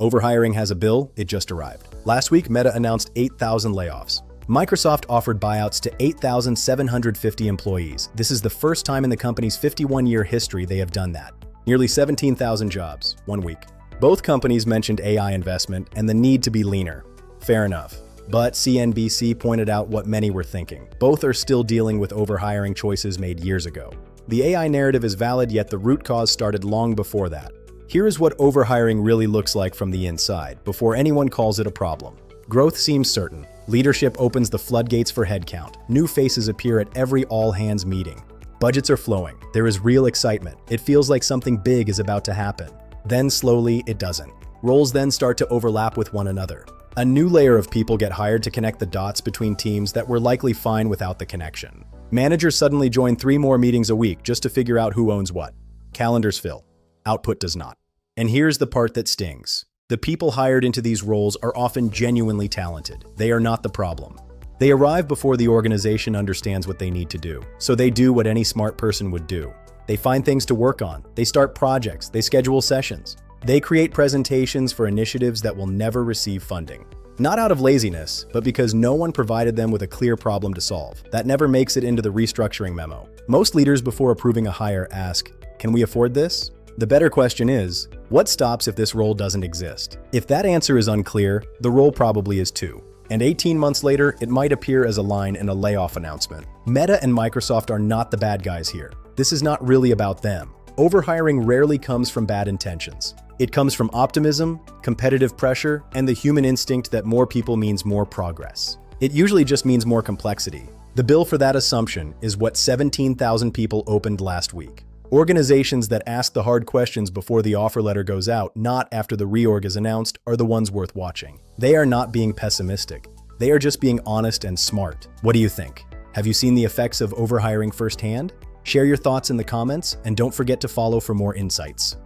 Overhiring has a bill, it just arrived. Last week, Meta announced 8,000 layoffs. Microsoft offered buyouts to 8,750 employees. This is the first time in the company's 51-year history they have done that. Nearly 17,000 jobs, 1 week. Both companies mentioned AI investment and the need to be leaner. Fair enough. But CNBC pointed out what many were thinking. Both are still dealing with overhiring choices made years ago. The AI narrative is valid, yet the root cause started long before that. Here is what overhiring really looks like from the inside, before anyone calls it a problem. Growth seems certain. Leadership opens the floodgates for headcount. New faces appear at every all-hands meeting. Budgets are flowing. There is real excitement. It feels like something big is about to happen. Then slowly, it doesn't. Roles then start to overlap with one another. A new layer of people get hired to connect the dots between teams that were likely fine without the connection. Managers suddenly join 3 more meetings a week just to figure out who owns what. Calendars fill. Output does not. And here's the part that stings. The people hired into these roles are often genuinely talented. They are not the problem. They arrive before the organization understands what they need to do. So they do what any smart person would do. They find things to work on. They start projects. They schedule sessions. They create presentations for initiatives that will never receive funding. Not out of laziness, but because no one provided them with a clear problem to solve. That never makes it into the restructuring memo. Most leaders before approving a hire ask, "Can we afford this?" The better question is, what stops if this role doesn't exist? If that answer is unclear, the role probably is too. And 18 months later, it might appear as a line in a layoff announcement. Meta and Microsoft are not the bad guys here. This is not really about them. Overhiring rarely comes from bad intentions. It comes from optimism, competitive pressure, and the human instinct that more people means more progress. It usually just means more complexity. The bill for that assumption is what 17,000 people opened last week. Organizations that ask the hard questions before the offer letter goes out, not after the reorg is announced, are the ones worth watching. They are not being pessimistic. They are just being honest and smart. What do you think? Have you seen the effects of overhiring firsthand? Share your thoughts in the comments, and don't forget to follow for more insights.